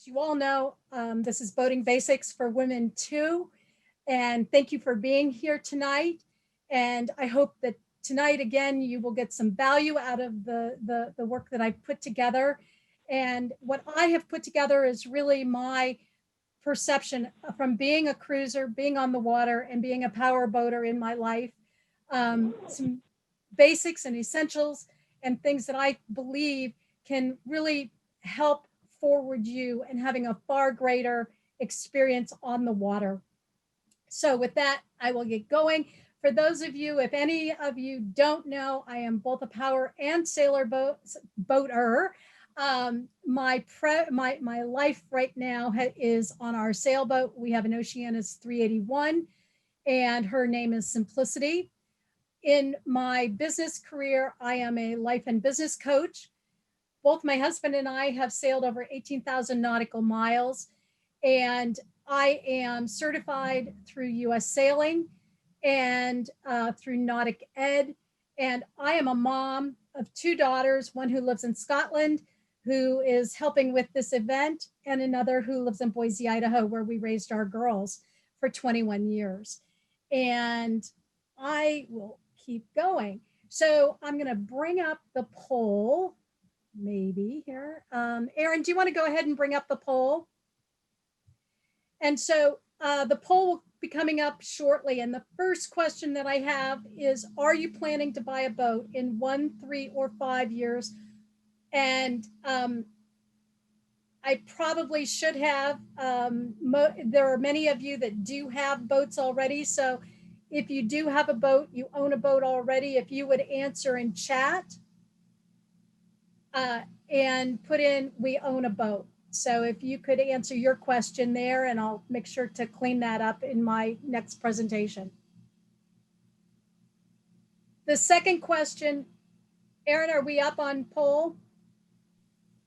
As you all know, this is Boating Basics for Women too. And thank you for being here tonight. And I hope that tonight, again, you will get some value out of the work that I've put together. And what I have put together is really my perception from being a cruiser, being on the water, and being a power boater in my life. Some basics and essentials and things that I believe can really help forward you and having a far greater experience on the water. So with that, I will get going. For those of you, if any of you don't know, I am both a power and sailor boater. My life right now is on our sailboat. We have an Oceanus 381, and her name is Simplicity. In my business career, I am a life and business coach. Both my husband and I have sailed over 18,000 nautical miles, and I am certified through US Sailing and through Nautic Ed. And I am a mom of two daughters, one who lives in Scotland, who is helping with this event, and another who lives in Boise, Idaho, where we raised our girls for 21 years. And I will keep going. So I'm going to bring up the poll, maybe here. Erin, do you want to go ahead and bring up the poll? And so the poll will be coming up shortly. And the first question that I have is, are you planning to buy a boat in 1, 3, or 5 years? And I probably should have. There are many of you that do have boats already. So if you do have a boat, you own a boat already, if you would answer in chat and put in, we own a boat. So if you could answer your question there, and I'll make sure to clean that up in my next presentation. The second question, Erin, are we up on poll?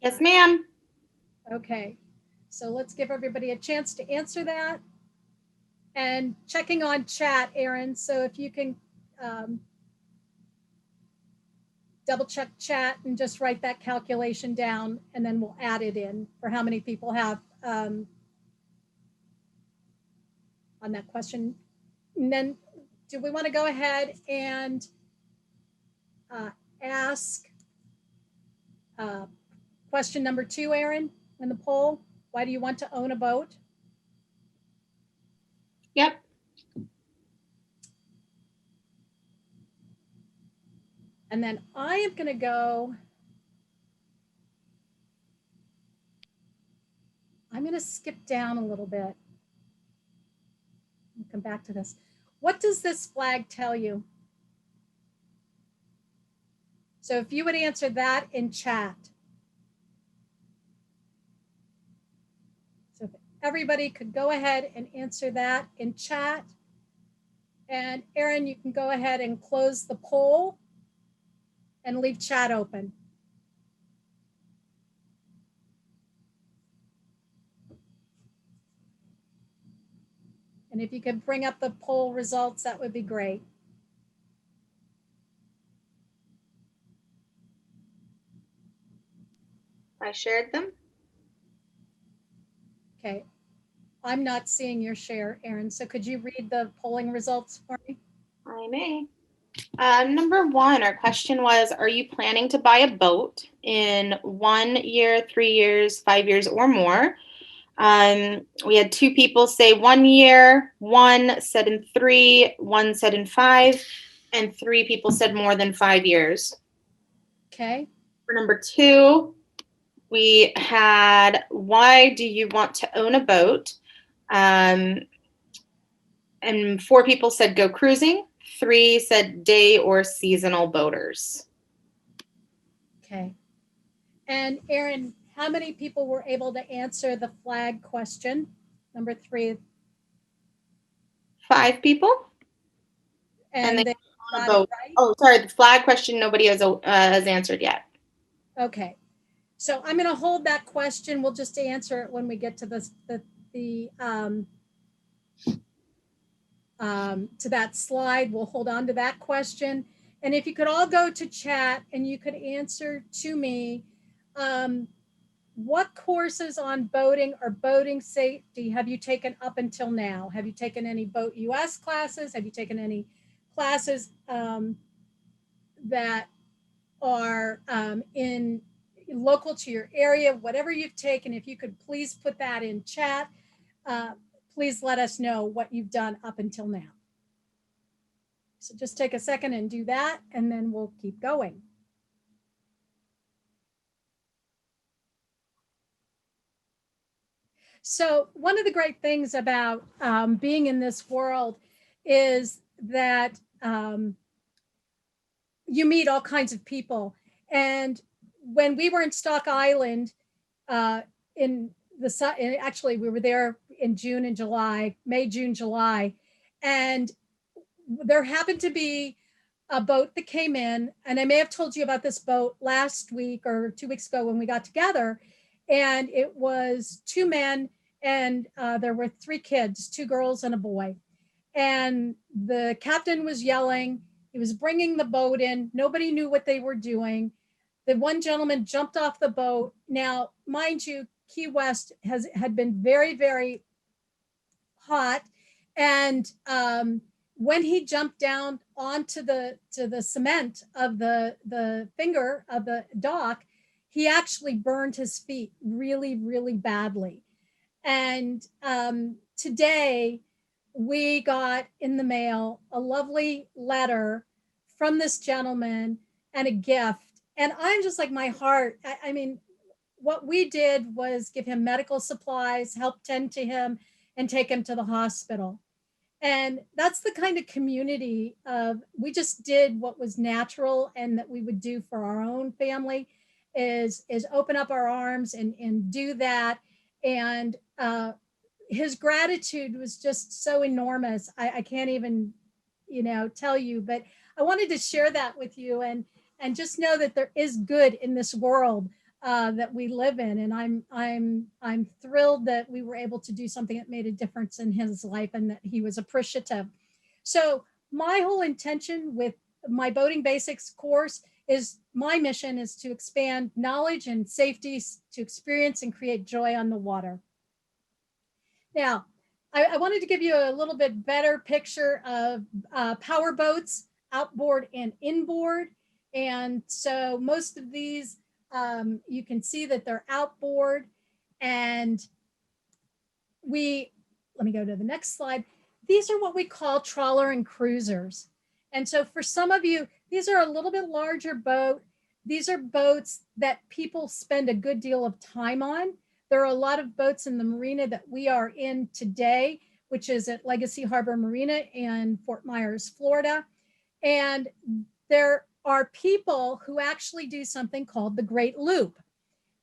Yes, ma'am. Okay, so let's give everybody a chance to answer that. And checking on chat, Erin, so if you can double check chat and just write that calculation down, and then we'll add it in for how many people have on that question. And then do we want to go ahead and ask question number 2, Erin, in the poll? Why do you want to own a boat? Yep. And then I am going to go, I'm going to skip down a little bit. I'll come back to this. What does this flag tell you? So if you would answer that in chat. So if everybody could go ahead and answer that in chat. And Erin, you can go ahead and close the poll and leave chat open. And if you could bring up the poll results, that would be great. I shared them. Okay. I'm not seeing your share, Erin. So could you read the polling results for me? I may. Number 1, our question was, are you planning to buy a boat in 1 year, 3 years, 5 years, or more? We had 2 people say 1 year, 1 said in 3, 1 said in 5, and 3 people said more than 5 years. Okay. For number 2, we had, why do you want to own a boat? And 4 people said go cruising. 3 said day or seasonal boaters. Okay. And Erin, how many people were able to answer the flag question? Number 3. 5 people. And they on a boat. Right? Oh, sorry. The flag question nobody has answered yet. Okay. So I'm going to hold that question. We'll just answer it when we get to to that slide. We'll hold on to that question. And if you could all go to chat and you could answer to me, what courses on boating or boating safety have you taken up until now? Have you taken any Boat US classes? Have you taken any classes that are in local to your area? Whatever you've taken, if you could please put that in chat, please let us know what you've done up until now. So just take a second and do that, and then we'll keep going. So one of the great things about being in this world is that you meet all kinds of people. And when we were in Stock Island, actually we were there in June and July, May, June, July, and there happened to be a boat that came in, and I may have told you about this boat last week or 2 weeks ago when we got together, and it was two men, and there were three kids, two girls and a boy. And the captain was yelling, he was bringing the boat in, nobody knew what they were doing. The one gentleman jumped off the boat. Now, mind you, Key West had been very, very hot, and when he jumped down onto the cement of the finger of the dock, he actually burned his feet really, really badly. And today we got in the mail a lovely letter from this gentleman and a gift. And I'm just like, my heart, I mean, what we did was give him medical supplies, help tend to him, and take him to the hospital. And that's the kind of community of, we just did what was natural and that we would do for our own family, is open up our arms and do that. And his gratitude was just so enormous. I can't even, tell you, but I wanted to share that with you, and just know that there is good in this world that we live in. And I'm thrilled that we were able to do something that made a difference in his life and that he was appreciative. So my whole intention with my Boating Basics course is, my mission is to expand knowledge and safety, to experience and create joy on the water. Now, I wanted to give you a little bit better picture of power boats, outboard and inboard. And so most of these, you can see that they're outboard. And let me go to the next slide. These are what we call trawler and cruisers. And so for some of you, these are a little bit larger boat. These are boats that people spend a good deal of time on. There are a lot of boats in the marina that we are in today, which is at Legacy Harbor Marina in Fort Myers, Florida. And there are people who actually do something called the Great Loop.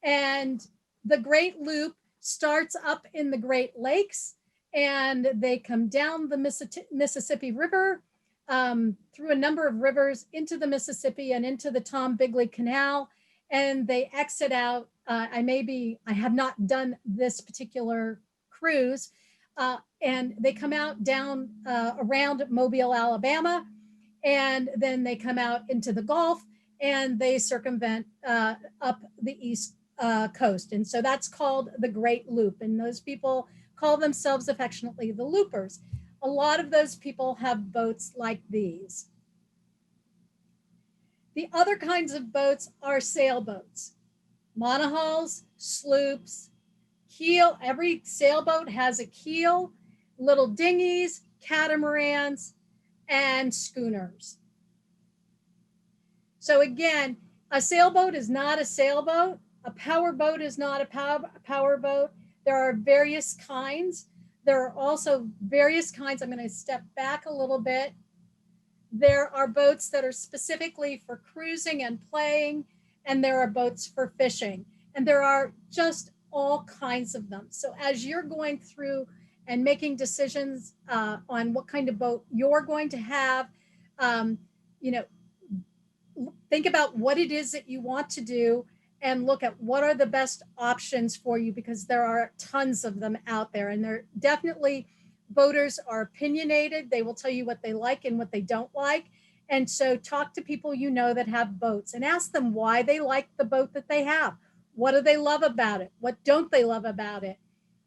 And the Great Loop starts up in the Great Lakes, and they come down the Mississippi River, through a number of rivers into the Mississippi and into the Tom Bigley Canal, and they exit out. I have not done this particular cruise, and they come out down around Mobile, Alabama, and then they come out into the Gulf, and they circumvent up the East Coast. And so that's called the Great Loop. And those people call themselves affectionately the loopers. A lot of those people have boats like these. The other kinds of boats are sailboats, monohulls, sloops, keel. Every sailboat has a keel, little dinghies, catamarans, and schooners. So again, a sailboat is not a sailboat. A power boat is not a power boat. There are various kinds. There are also various kinds. I'm going to step back a little bit. There are boats that are specifically for cruising and playing, and there are boats for fishing. And there are just all kinds of them. So as you're going through and making decisions on what kind of boat you're going to have, think about what it is that you want to do and look at what are the best options for you, because there are tons of them out there. And they're definitely, boaters are opinionated. They will tell you what they like and what they don't like. And so talk to people that have boats and ask them why they like the boat that they have. What do they love about it? What don't they love about it?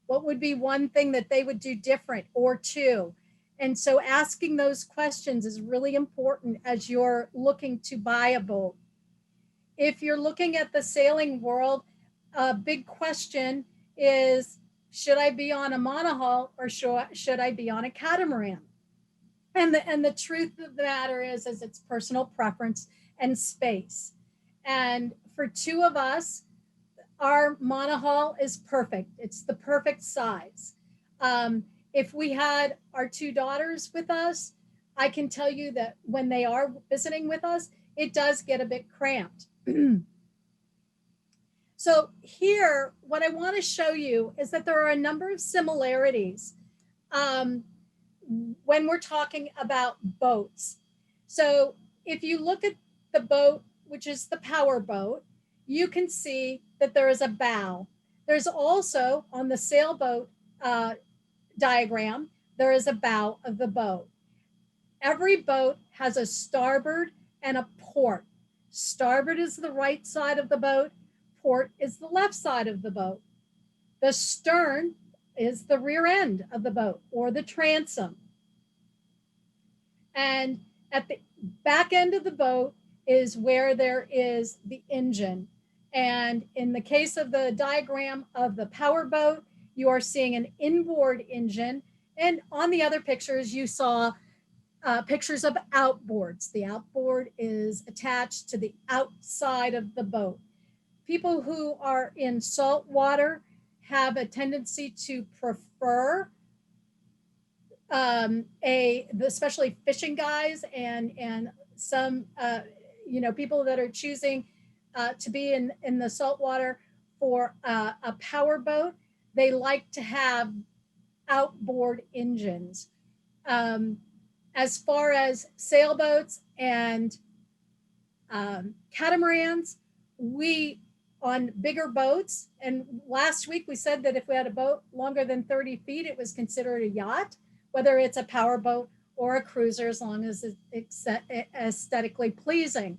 What would be one thing that they would do different or two? And so asking those questions is really important as you're looking to buy a boat. If you're looking at the sailing world, a big question is, should I be on a monohull or should I be on a catamaran? And the truth of the matter is it's personal preference and space. And for two of us, our monohull is perfect. It's the perfect size. If we had our two daughters with us, I can tell you that when they are visiting with us, it does get a bit cramped. So here, what I want to show you is that there are a number of similarities when we're talking about boats. So if you look at the boat, which is the power boat, you can see that there is a bow. There's also on the sailboat diagram, there is a bow of the boat. Every boat has a starboard and a port. Starboard is the right side of the boat, port is the left side of the boat. The stern is the rear end of the boat or the transom. And at the back end of the boat is where there is the engine. And in the case of the diagram of the power boat, you are seeing an inboard engine. And on the other pictures, you saw pictures of outboards. The outboard is attached to the outside of the boat. People who are in salt water have a tendency to prefer especially fishing guys and some people that are choosing to be in the salt water for a power boat. They like to have outboard engines. As far as sailboats and catamarans, we on bigger boats, and last week we said that if we had a boat longer than 30 feet, it was considered a yacht, whether it's a power boat or a cruiser, as long as it's aesthetically pleasing.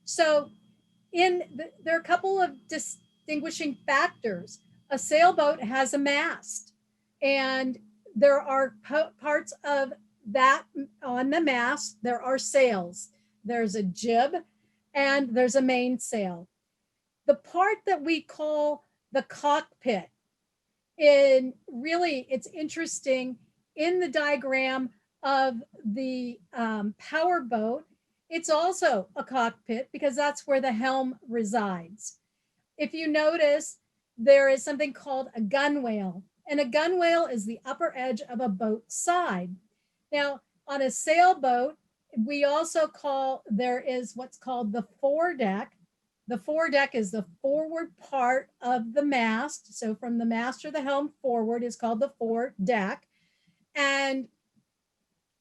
So there are a couple of distinguishing factors. A sailboat has a mast, and there are parts of that on the mast. There are sails. There's a jib and there's a mainsail. The part that we call the cockpit, it's interesting in the diagram of the power boat. It's also a cockpit because that's where the helm resides. If you notice, there is something called a gunwale, and a gunwale is the upper edge of a boat side. Now, on a sailboat, we also there is what's called the foredeck. The foredeck is the forward part of the mast. So from the mast or the helm forward is called the foredeck. And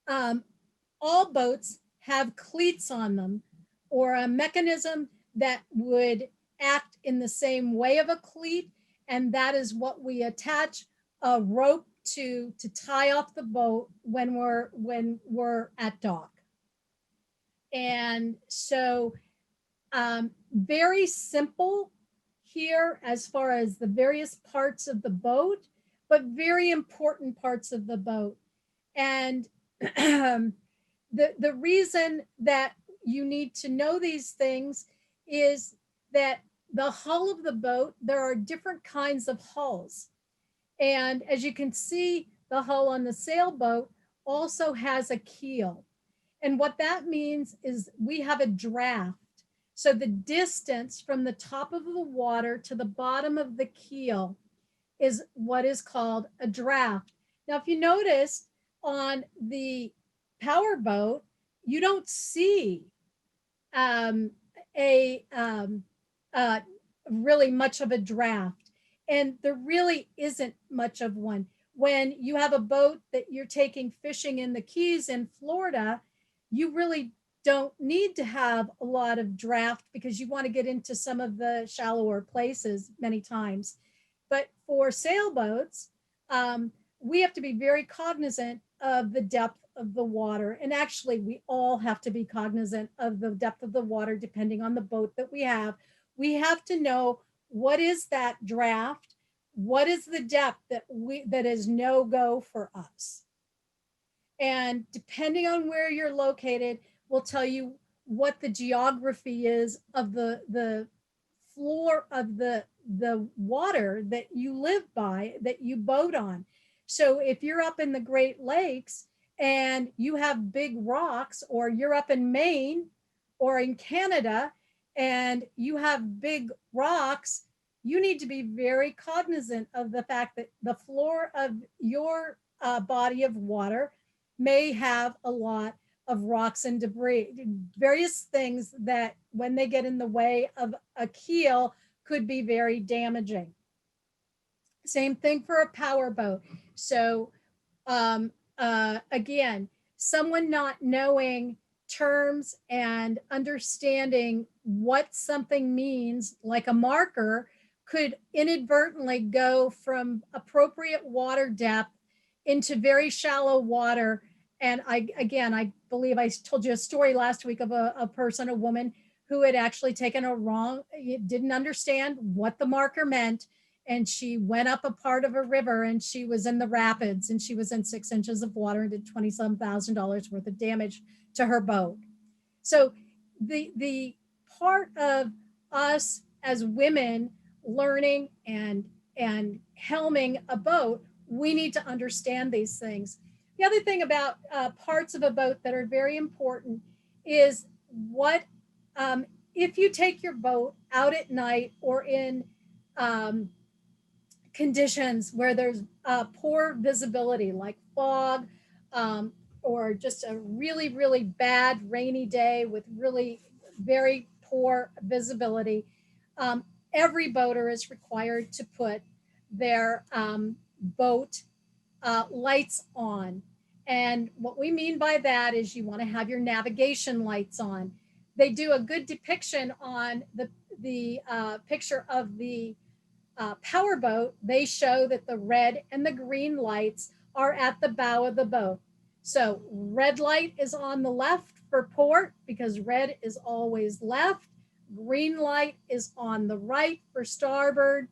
all boats have cleats on them, or a mechanism that would act in the same way of a cleat. And that is what we attach a rope to tie off the boat when we're at dock. And so very simple here as far as the various parts of the boat, but very important parts of the boat. And the reason that you need to know these things is that the hull of the boat, there are different kinds of hulls. And as you can see, the hull on the sailboat also has a keel. And what that means is we have a draft. So the distance from the top of the water to the bottom of the keel is what is called a draft. Now, if you notice on the power boat, you don't see really much of a draft, and there really isn't much of one. When you have a boat that you're taking fishing in the Keys in Florida, you really don't need to have a lot of draft because you want to get into some of the shallower places many times. But for sailboats, we have to be very cognizant of the depth of the water. And actually, we all have to be cognizant of the depth of the water depending on the boat that we have. We have to know what is that draft? What is the depth that is no go for us? And depending on where you're located, will tell you what the geography is of the floor of the water that you live by, that you boat on. So if you're up in the Great Lakes and you have big rocks, or you're up in Maine or in Canada and you have big rocks, you need to be very cognizant of the fact that the floor of your body of water may have a lot of rocks and debris, various things that when they get in the way of a keel could be very damaging. Same thing for a power boat. So again, someone not knowing terms and understanding what something means, like a marker, could inadvertently go from appropriate water depth into very shallow water. And I believe I told you a story last week of a person, a woman, who had actually taken a wrong, didn't understand what the marker meant. And she went up a part of a river and she was in the rapids and she was in 6 inches of water and did $27,000 worth of damage to her boat. So the part of us as women learning and helming a boat, we need to understand these things. The other thing about parts of a boat that are very important is what, if you take your boat out at night or in conditions where there's poor visibility, like fog, or just a really, really bad rainy day with really very poor visibility, every boater is required to put their boat lights on. And what we mean by that is you want to have your navigation lights on. They do a good depiction on the picture of the power boat. They show that the red and the green lights are at the bow of the boat. So red light is on the left for port because red is always left. Green light is on the right for starboard.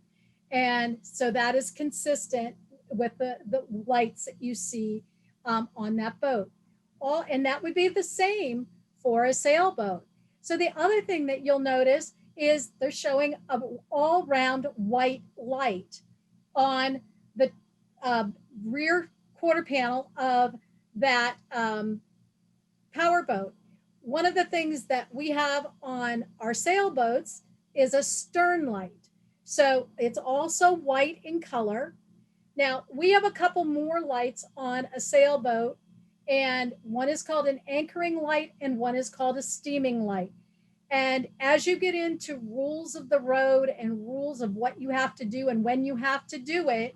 And so that is consistent with the lights that you see on that boat. And that would be the same for a sailboat. So the other thing that you'll notice is they're showing an all-round white light on the rear quarter panel of that power boat. One of the things that we have on our sailboats is a stern light. So it's also white in color. Now, we have a couple more lights on a sailboat, and one is called an anchoring light and one is called a steaming light. And as you get into rules of the road and rules of what you have to do and when you have to do it,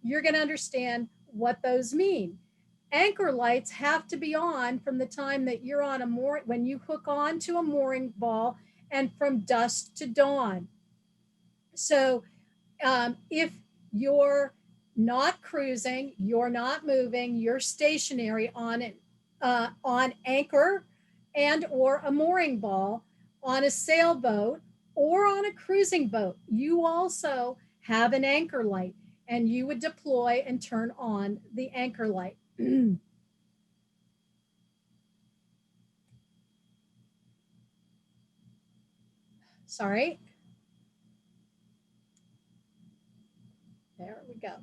you're going to understand what those mean. Anchor lights have to be on from the time that you're on a mooring, when you hook on to a mooring ball, and from dusk to dawn. So if you're not cruising, you're not moving, you're stationary on anchor and or a mooring ball, on a sailboat or on a cruising boat, you also have an anchor light, and you would deploy and turn on the anchor light. Sorry. There we go.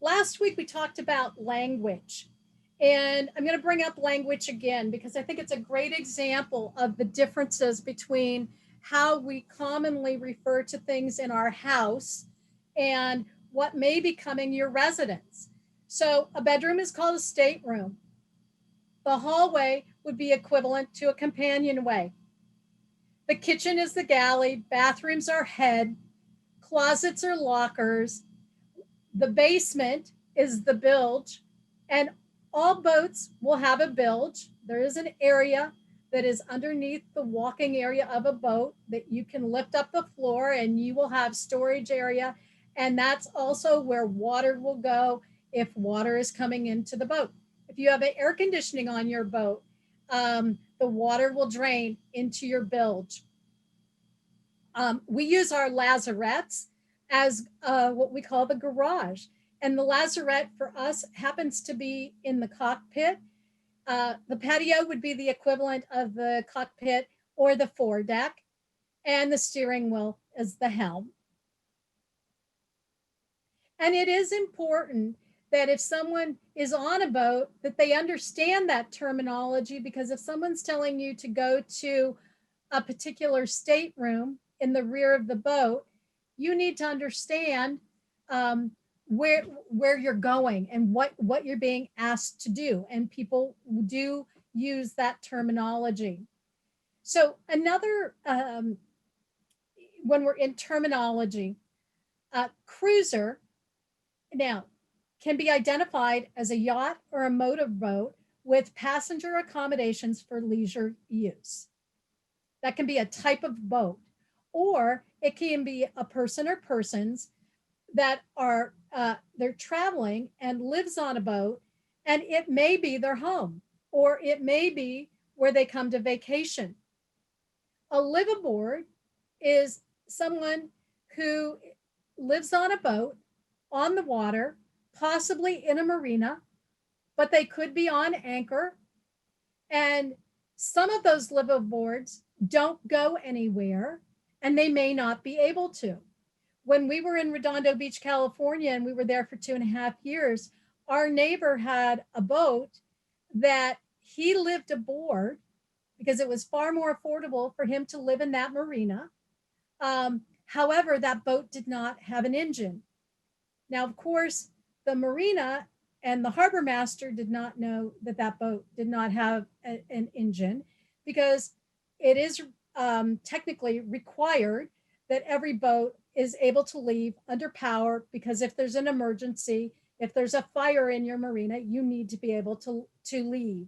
Last week we talked about language, and I'm going to bring up language again because I think it's a great example of the differences between how we commonly refer to things in our house and what may be becoming your residence. So a bedroom is called a stateroom. The hallway would be equivalent to a companionway. The kitchen is the galley, bathrooms are head, closets are lockers, the basement is the bilge, and all boats will have a bilge. There is an area that is underneath the walking area of a boat that you can lift up the floor, and you will have storage area. And that's also where water will go if water is coming into the boat. If you have air conditioning on your boat, the water will drain into your bilge. We use our lazarettes as what we call the garage. And the lazarette for us happens to be in the cockpit. The patio would be the equivalent of the cockpit or the foredeck, and the steering wheel is the helm. And it is important that if someone is on a boat, that they understand that terminology, because if someone's telling you to go to a particular stateroom in the rear of the boat, you need to understand where you're going and what you're being asked to do. And people do use that terminology. So another, when we're in terminology, cruiser now can be identified as a yacht or a motorboat with passenger accommodations for leisure use. That can be a type of boat, or it can be a person or persons that are they're traveling and lives on a boat, and it may be their home, or it may be where they come to vacation. A liveaboard is someone who lives on a boat on the water, possibly in a marina, but they could be on anchor. And some of those liveaboards don't go anywhere, and they may not be able to. When we were in Redondo Beach, California, and we were there for 2.5 years, our neighbor had a boat that he lived aboard because it was far more affordable for him to live in that marina. However, that boat did not have an engine. Now, of course, the marina and the harbor master did not know that that boat did not have an engine, because it is technically required that every boat is able to leave under power, because if there's an emergency, if there's a fire in your marina, you need to be able to leave.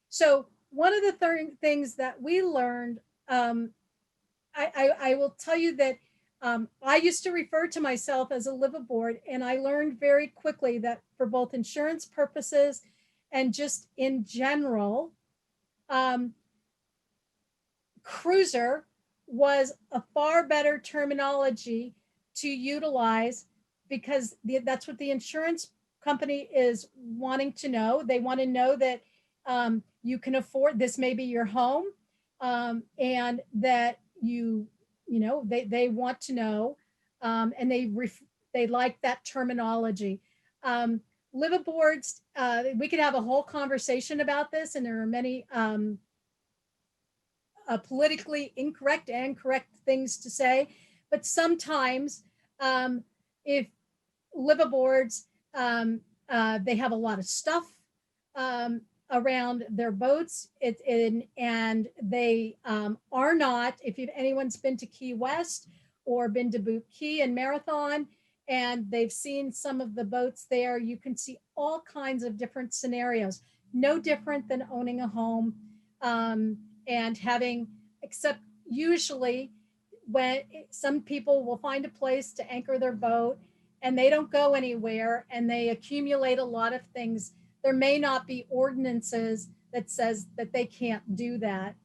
So one of the things that we learned, I will tell you that I used to refer to myself as a liveaboard, and I learned very quickly that for both insurance purposes and just in general, cruiser was a far better terminology to utilize, because that's what the insurance company is wanting to know. They want to know that you can afford this, may be your home, and that they want to know, and they like that terminology. Liveaboards, we could have a whole conversation about this, and there are many politically incorrect and correct things to say, but sometimes if liveaboards, they have a lot of stuff around their boats, and they are not, if anyone's been to Key West or been to Boot Key and Marathon, and they've seen some of the boats there, you can see all kinds of different scenarios, no different than owning a home, and having, except usually when some people will find a place to anchor their boat and they don't go anywhere and they accumulate a lot of things, there may not be ordinances that says that they can't do that,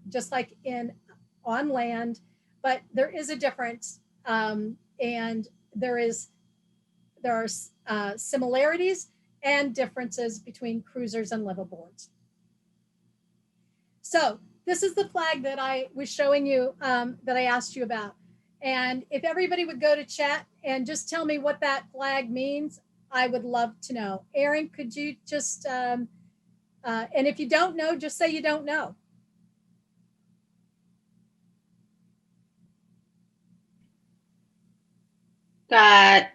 just like on land, but there is a difference, and there are similarities and differences between cruisers and liveaboards. So this is the flag that I was showing you, that I asked you about. And if everybody would go to chat and just tell me what that flag means, I would love to know. Aaron, could you just, and if you don't know, just say you don't know. Got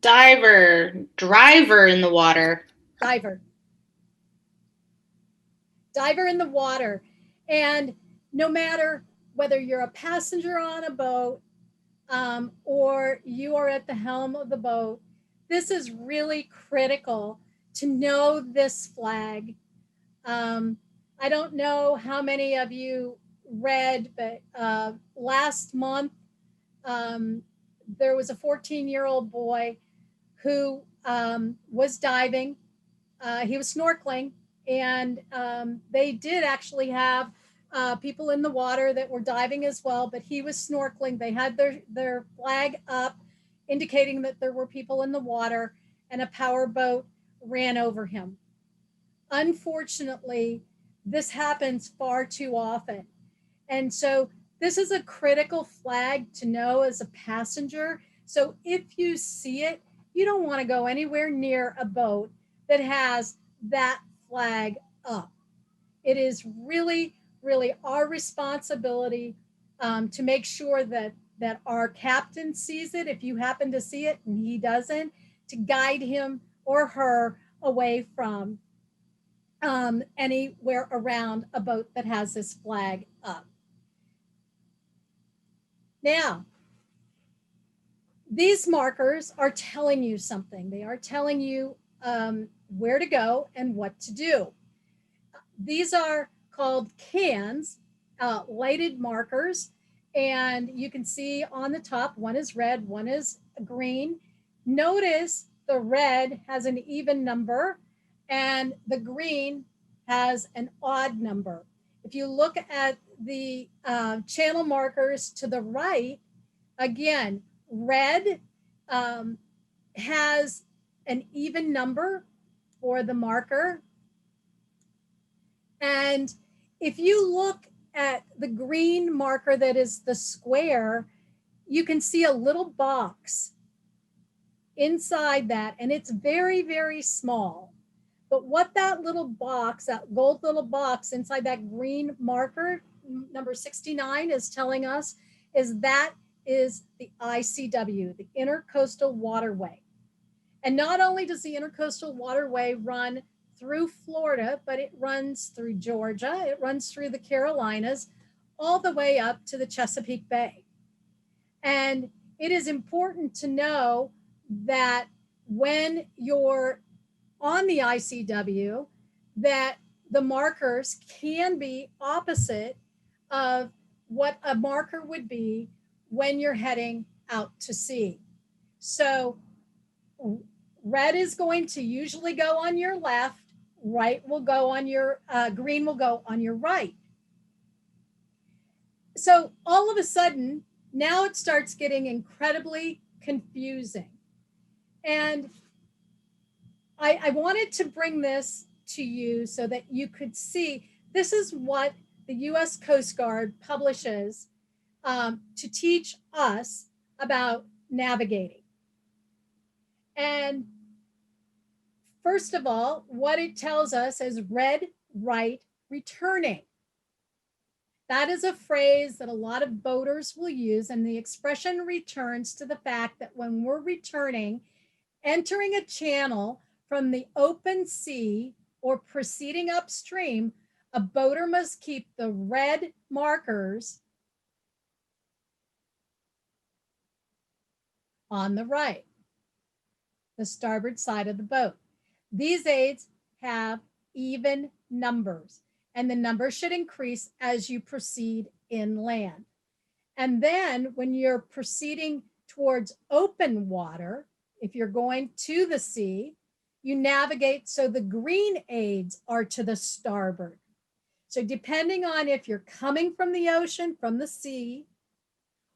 driver in the water. Diver in the water. And no matter whether you're a passenger on a boat, or you are at the helm of the boat, this is really critical to know this flag. I don't know how many of you read, but last month there was a 14-year-old boy who was diving. He was snorkeling, and they did actually have people in the water that were diving as well, but he was snorkeling. They had their flag up indicating that there were people in the water, and a power boat ran over him. Unfortunately, this happens far too often. And so this is a critical flag to know as a passenger. So if you see it, you don't want to go anywhere near a boat that has that flag up. It is really, really our responsibility to make sure that our captain sees it, if you happen to see it and he doesn't, to guide him or her away from anywhere around a boat that has this flag up. Now, these markers are telling you something. They are telling you where to go and what to do. These are called cans, lighted markers. And you can see on the top, one is red, one is green. Notice the red has an even number and the green has an odd number. If you look at the channel markers to the right, again, red has an even number for the marker. And if you look at the green marker that is the square, you can see a little box inside that, and it's very, very small. But what that little box, that gold little box inside that green marker, number 69, is telling us is that is the ICW, the Intercoastal Waterway. And not only does the Intercoastal Waterway run through Florida, but it runs through Georgia, it runs through the Carolinas, all the way up to the Chesapeake Bay. And it is important to know that when you're on the ICW, that the markers can be opposite of what a marker would be when you're heading out to sea. So red is going to usually go on your left, right will go on your, green will go on your right. So all of a sudden, now it starts getting incredibly confusing. And I wanted to bring this to you so that you could see this is what the U.S. Coast Guard publishes to teach us about navigating. And first of all, what it tells us is red, right, returning. That is a phrase that a lot of boaters will use, and the expression returns to the fact that when we're returning, entering a channel from the open sea or proceeding upstream, a boater must keep the red markers on the right, the starboard side of the boat. These aids have even numbers, and the numbers should increase as you proceed inland. And then when you're proceeding towards open water, if you're going to the sea, you navigate so the green aids are to the starboard. So depending on if you're coming from the ocean, from the sea,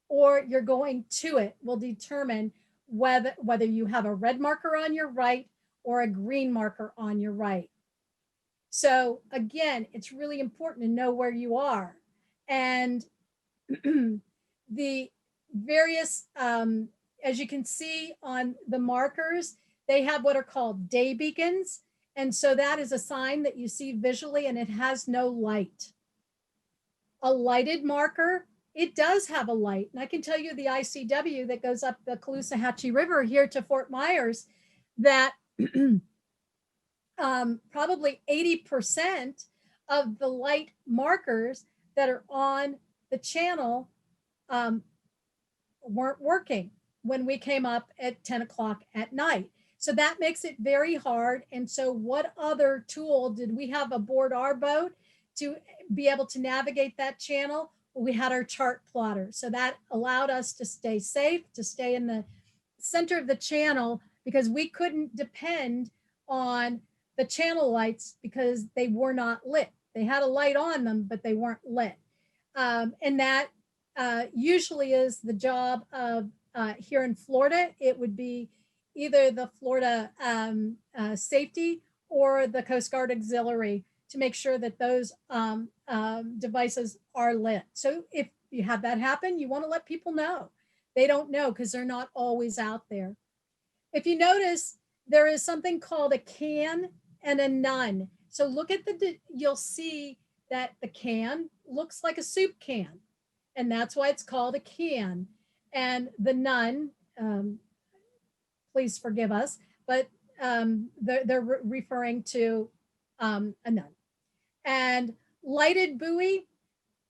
or you're going to it, will determine whether you have a red marker on your right or a green marker on your right. So again, it's really important to know where you are. And the various, as you can see on the markers, they have what are called day beacons. And so that is a sign that you see visually and it has no light. A lighted marker, it does have a light. And I can tell you the ICW that goes up the Caloosahatchee River here to Fort Myers, that probably 80% of the light markers that are on the channel weren't working when we came up at 10 o'clock at night. So that makes it very hard. And so what other tool did we have aboard our boat to be able to navigate that channel? Well, we had our chart plotter. So that allowed us to stay safe, to stay in the center of the channel, because we couldn't depend on the channel lights because they were not lit. They had a light on them, but they weren't lit. And that usually is the job of here in Florida. It would be either the Florida Safety or the Coast Guard Auxiliary to make sure that those devices are lit. So if you have that happen, you want to let people know. They don't know because they're not always out there. If you notice, there is something called a can and a nun. So look at you'll see that the can looks like a soup can, and that's why it's called a can. And the nun, please forgive us, but they're referring to a nun. And lighted buoy,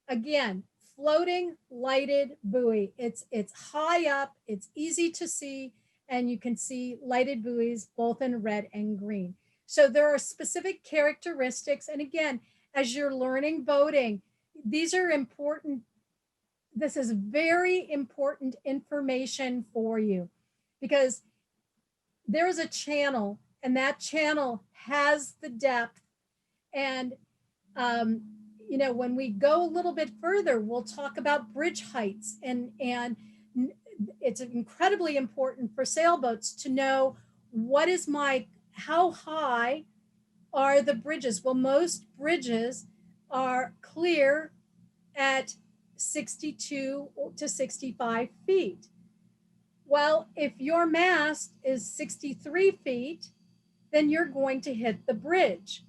again, floating lighted buoy. It's high up, it's easy to see, and you can see lighted buoys both in red and green. So there are specific characteristics. And again, as you're learning boating, these are important. This is very important information for you because there is a channel, and that channel has the depth. And you know, when we go a little bit further, we'll talk about bridge heights, and it's incredibly important for sailboats to know how high are the bridges. Well, most bridges are clear at 62 to 65 feet. Well, if your mast is 63 feet, then you're going to hit the bridge.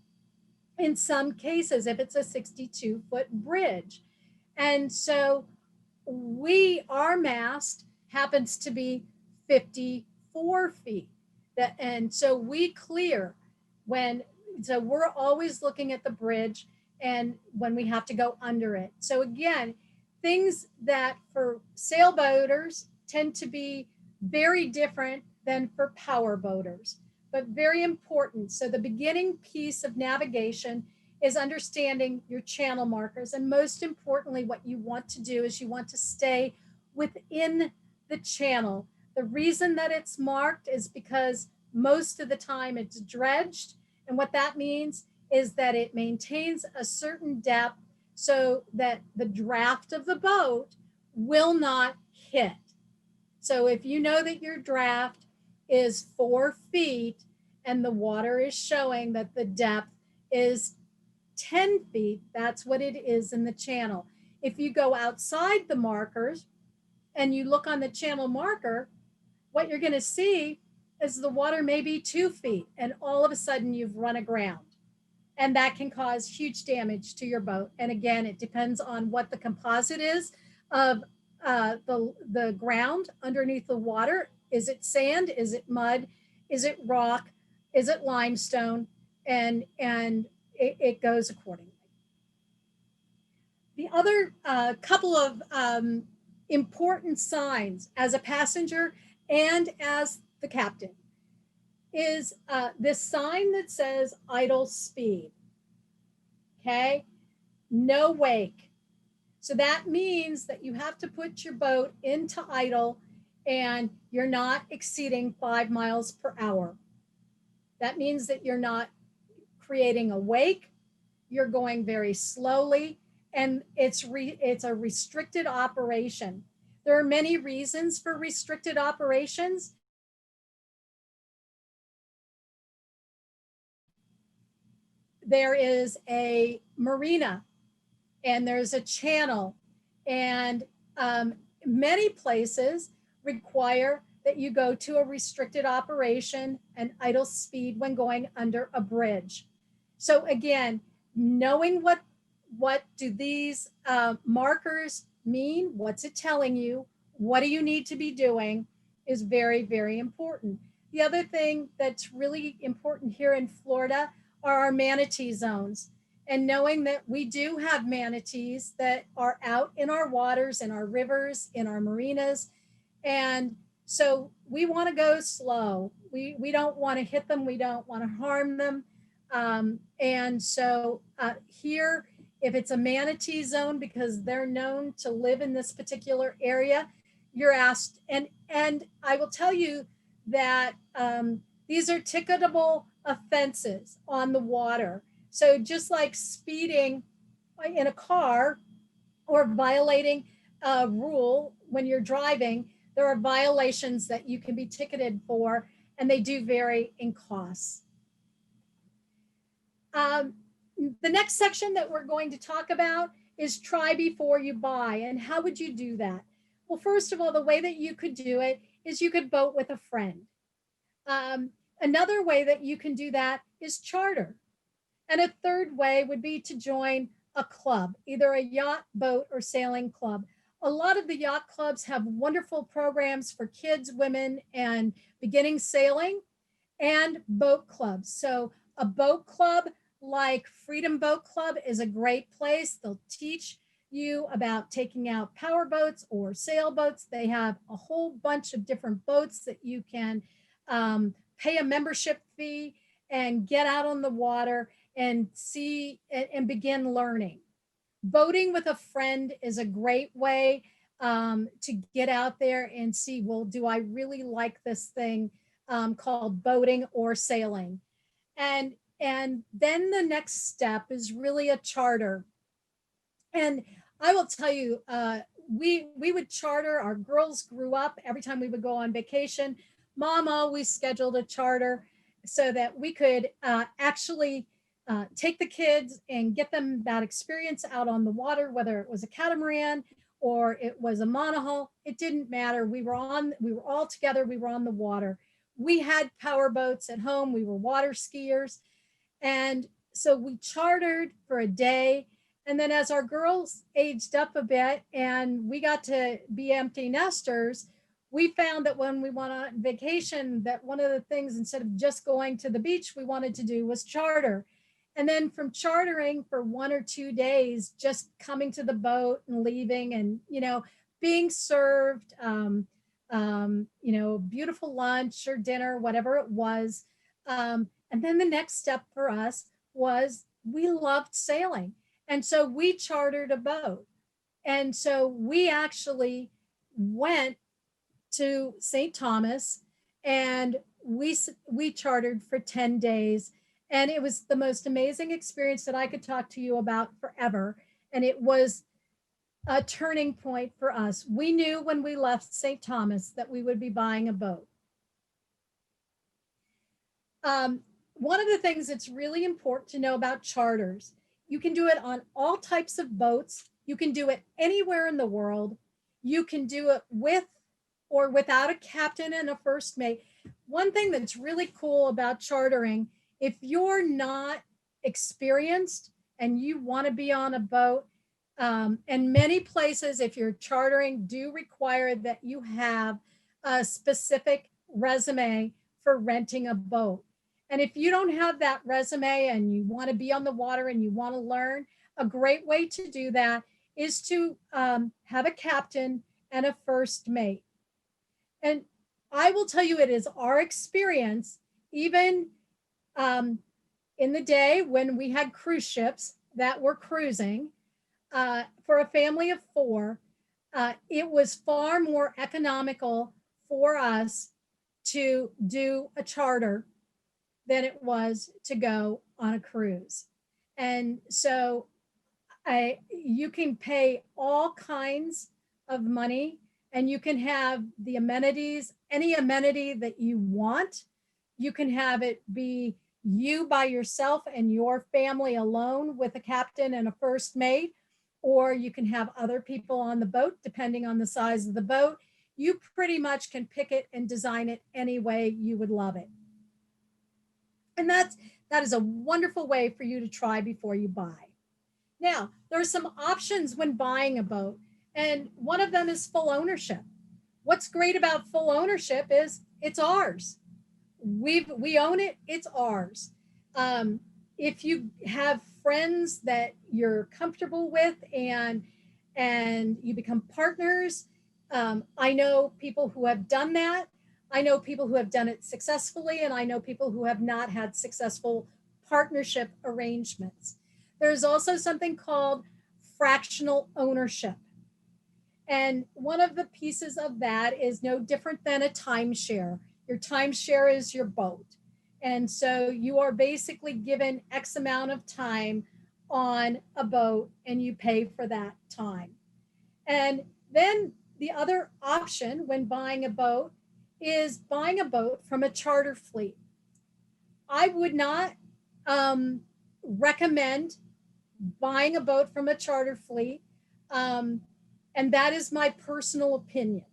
In some cases, if it's a 62-foot bridge. And so our mast happens to be 54 feet. And so we clear so we're always looking at the bridge and when we have to go under it. So again, things that for sailboaters tend to be very different than for power boaters, but very important. So the beginning piece of navigation is understanding your channel markers. And most importantly, what you want to do is you want to stay within the channel. The reason that it's marked is because most of the time it's dredged. And what that means is that it maintains a certain depth so that the draft of the boat will not hit. So if you know that your draft is 4 feet and the water is showing that the depth is 10 feet, that's what it is in the channel. If you go outside the markers and you look on the channel marker, what you're going to see is the water may be 2 feet and all of a sudden you've run aground. And that can cause huge damage to your boat. And again, it depends on what the composite is of the ground underneath the water. Is it sand? Is it mud? Is it rock? Is it limestone? And it goes accordingly. The other couple of important signs as a passenger and as the captain is this sign that says idle speed. Okay, no wake. So that means that you have to put your boat into idle and you're not exceeding 5 miles per hour. That means that you're not creating a wake, you're going very slowly, and it's a restricted operation. There are many reasons for restricted operations. There is a marina and there's a channel, and many places require that you go to a restricted operation and idle speed when going under a bridge. So again, knowing what do these markers mean, what's it telling you, what do you need to be doing is very, very important. The other thing that's really important here in Florida are our manatee zones. And knowing that we do have manatees that are out in our waters, in our rivers, in our marinas. And so we want to go slow. We don't want to hit them. We don't want to harm them. And so here, if it's a manatee zone, because they're known to live in this particular area, you're asked, and I will tell you that these are ticketable offenses on the water. So just like speeding in a car or violating a rule when you're driving, there are violations that you can be ticketed for, and they do vary in costs. Um, the next section that we're going to talk about is try before you buy. And how would you do that? Well, first of all, the way that you could do it is you could boat with a friend. Um, Another way that you can do that is charter. And a third way would be to join a club, either a yacht, boat, or sailing club. A lot of the yacht clubs have wonderful programs for kids, women, and beginning sailing, and boat clubs. So a boat club like Freedom Boat Club is a great place. They'll teach you about taking out power boats or sailboats. They have a whole bunch of different boats that you can pay a membership fee and get out on the water and see and begin learning. Boating with a friend is a great way to get out there and see, well, do I really like this thing called boating or sailing? And then the next step is really a charter. And I will tell you, we would charter. Our girls grew up every time we would go on vacation. Mom always scheduled a charter so that we could actually take the kids and get them that experience out on the water, whether it was a catamaran or it was a monohull. It didn't matter. We were all together. We were on the water. We had power boats at home. We were water skiers. And so we chartered for a day. And then as our girls aged up a bit and we got to be empty nesters, we found that when we went on vacation, that one of the things, instead of just going to the beach, we wanted to do was charter. And then from chartering for 1 or 2 days, just coming to the boat and leaving and, being served, beautiful lunch or dinner, whatever it was. And then the next step for us was we loved sailing. And so we chartered a boat. And so we actually went to St. Thomas and we chartered for 10 days. And it was the most amazing experience that I could talk to you about forever. And it was a turning point for us. We knew when we left St. Thomas that we would be buying a boat. One of the things that's really important to know about charters, you can do it on all types of boats. You can do it anywhere in the world. You can do it with or without a captain and a first mate. One thing that's really cool about chartering, if you're not experienced and you want to be on a boat, and many places, if you're chartering, do require that you have a specific resume for renting a boat. And if you don't have that resume and you want to be on the water and you want to learn, a great way to do that is to have a captain and a first mate. And I will tell you, it is our experience, even in the day when we had cruise ships that were cruising, for a family of 4, it was far more economical for us to do a charter than it was to go on a cruise. And so you can pay all kinds of money and you can have the amenities, any amenity that you want. You can have it be you by yourself and your family alone with a captain and a first mate, or you can have other people on the boat, depending on the size of the boat. You pretty much can pick it and design it any way you would love it. And that is a wonderful way for you to try before you buy. Now, there are some options when buying a boat, and one of them is full ownership. What's great about full ownership is it's ours. We own it, it's ours. If you have friends that you're comfortable with and you become partners, I know people who have done that. I know people who have done it successfully, and I know people who have not had successful partnership arrangements. There's also something called fractional ownership. And one of the pieces of that is no different than a timeshare. Your timeshare is your boat. And so you are basically given X amount of time on a boat and you pay for that time. And then the other option when buying a boat is buying a boat from a charter fleet. I would not recommend buying a boat from a charter fleet. Um, and that is my personal opinion.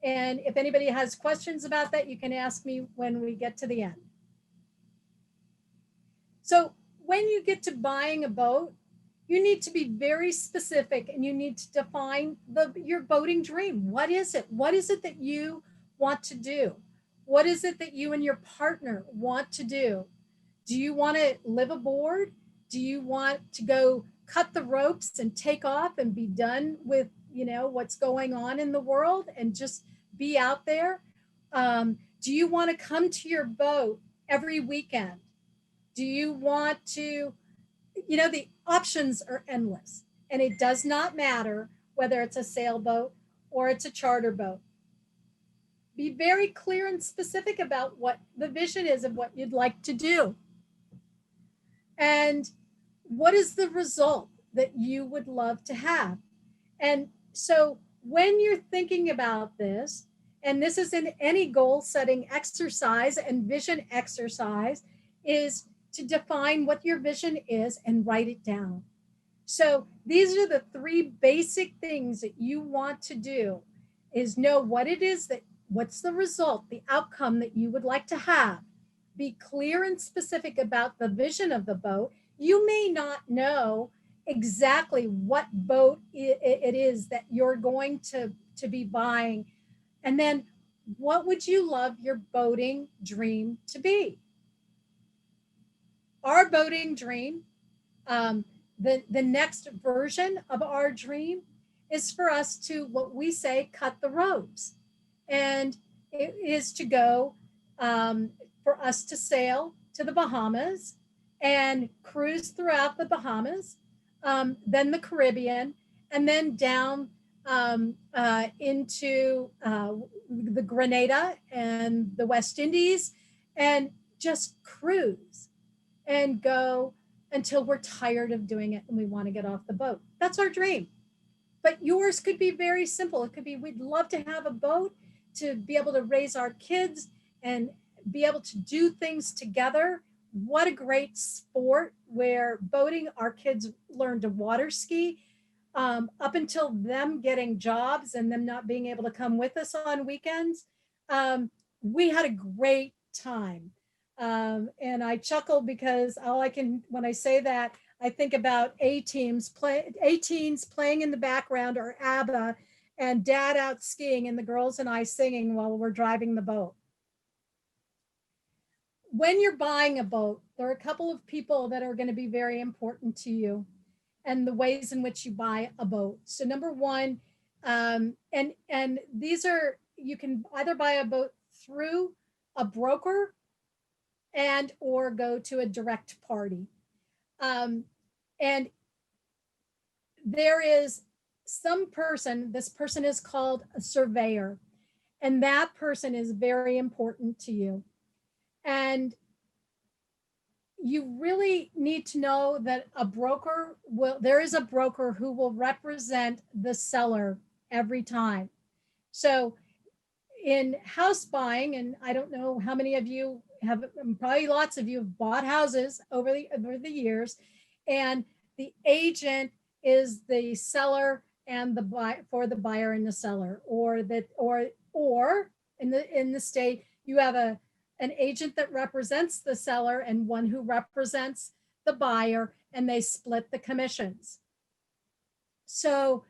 And if anybody has questions about that, you can ask me when we get to the end. So when you get to buying a boat, you need to be very specific and you need to define your boating dream. What is it? What is it that you want to do? What is it that you and your partner want to do? Do you want to live aboard? Do you want to go cut the ropes and take off and be done with, what's going on in the world and just be out there? Do you want to come to your boat every weekend? Do you want to, the options are endless, and it does not matter whether it's a sailboat or it's a charter boat. Be very clear and specific about what the vision is of what you'd like to do. And what is the result that you would love to have? And so when you're thinking about this, and this is in any goal setting exercise and vision exercise, is to define what your vision is and write it down. So these are the three basic things that you want to do: is know what it is that, what's the result, the outcome that you would like to have. Be clear and specific about the vision of the boat. You may not know exactly what boat it is that you're going to be buying. And then what would you love your boating dream to be? Our boating dream, the next version of our dream is for us to, what we say, cut the ropes. And it is to go, for us to sail to the Bahamas and cruise throughout the Bahamas, then the Caribbean, and then down into the Grenada and the West Indies, and just cruise and go until we're tired of doing it and we want to get off the boat. That's our dream. But yours could be very simple. It could be, we'd love to have a boat to be able to raise our kids and be able to do things together. What a great sport where boating, our kids learn to water ski, up until them getting jobs and them not being able to come with us on weekends. We had a great time. And I chuckle because when I say that, I think about A-teens playing in the background, or ABBA, and dad out skiing and the girls and I singing while we're driving the boat. When you're buying a boat, there are a couple of people that are going to be very important to you and the ways in which you buy a boat. So number one, and these are, you can either buy a boat through a broker and or go to a direct party. And there is some person, this person is called a surveyor, and that person is very important to you. And you really need to know that there is a broker who will represent the seller every time. So in house buying, and I don't know how many of you have, probably lots of you have bought houses over the years, and the agent is the seller and the buyer and the seller, or in the state you have an agent that represents the seller and one who represents the buyer, and they split the commissions. So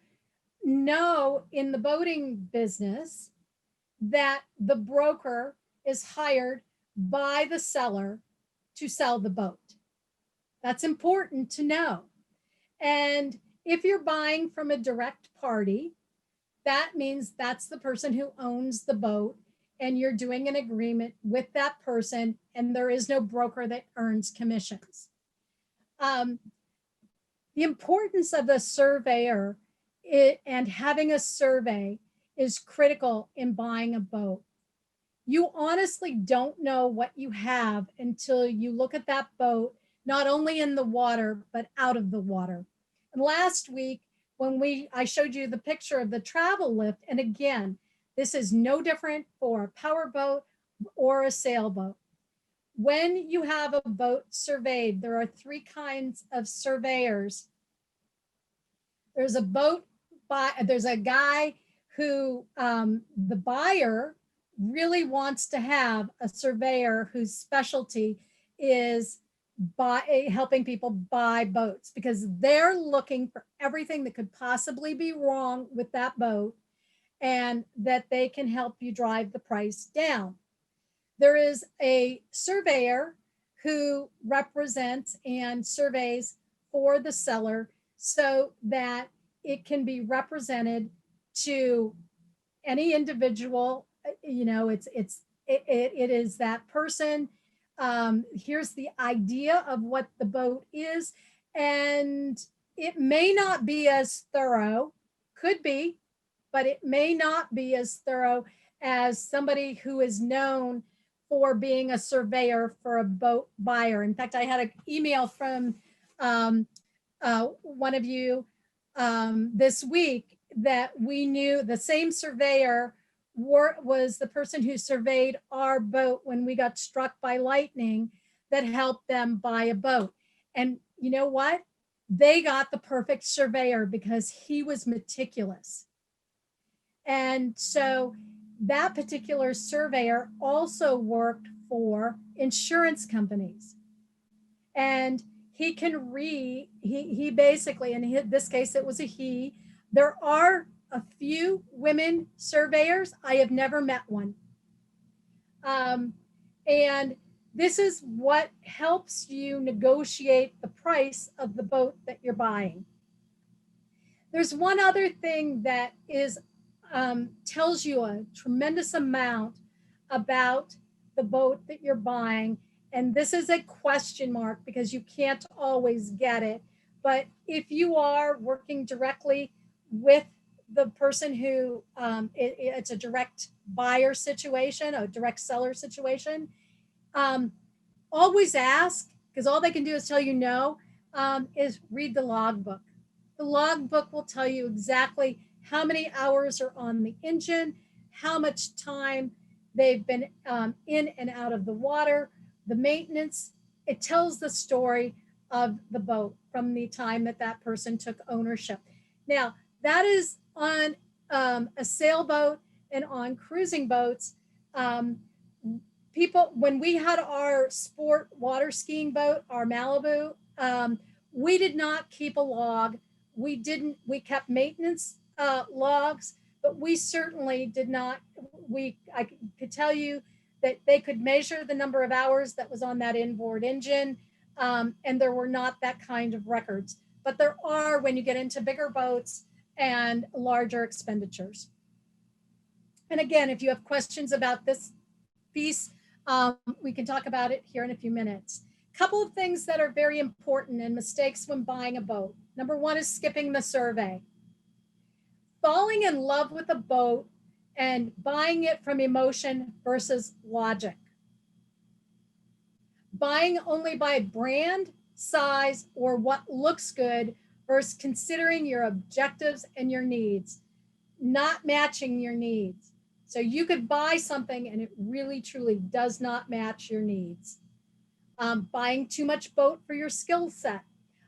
know in the boating business that the broker is hired by the seller to sell the boat. That's important to know. And if you're buying from a direct party, that means that's the person who owns the boat, and you're doing an agreement with that person, and there is no broker that earns commissions. The importance of the surveyor and having a survey is critical in buying a boat. You honestly don't know what you have until you look at that boat, not only in the water, but out of the water. And last week, when I showed you the picture of the travel lift, and again, this is no different for a power boat or a sailboat. When you have a boat surveyed, there are three kinds of surveyors. There's a guy who the buyer really wants to have a surveyor whose specialty is helping people buy boats, because they're looking for everything that could possibly be wrong with that boat and that they can help you drive the price down. There is a surveyor who represents and surveys for the seller so that it can be represented to any individual. It is that person. Here's the idea of what the boat is, and it may not be as thorough, could be, but it may not be as thorough as somebody who is known for being a surveyor for a boat buyer. In fact, I had an email from one of you this week that we knew the same surveyor was the person who surveyed our boat when we got struck by lightning, that helped them buy a boat. And you know what? They got the perfect surveyor because he was meticulous. And so that particular surveyor also worked for insurance companies. And he can read, he basically, in this case, it was a he. There are a few women surveyors. I have never met one. And this is what helps you negotiate the price of the boat that you're buying. There's one other thing that is tells you a tremendous amount about the boat that you're buying. And this is a question mark because you can't always get it. But if you are working directly with the person who it's a direct buyer situation, a direct seller situation, always ask, because all they can do is tell you no, is read the logbook. The logbook will tell you exactly how many hours are on the engine, how much time they've been in and out of the water, the maintenance. It tells the story of the boat from the time that that person took ownership. Now, that is on a sailboat and on cruising boats. People, when we had our sport water skiing boat, our Malibu, we did not keep a log. We kept maintenance logs, but we certainly did not. I could tell you that they could measure the number of hours that was on that inboard engine, and there were not that kind of records. But there are when you get into bigger boats and larger expenditures. And again, if you have questions about this piece, we can talk about it here in a few minutes. Couple of things that are very important and mistakes when buying a boat. Number one is skipping the survey. Falling in love with a boat and buying it from emotion versus logic. Buying only by brand, size, or what looks good versus considering your objectives and your needs, not matching your needs. So you could buy something and it really, truly does not match your needs. Buying too much boat for your skill set.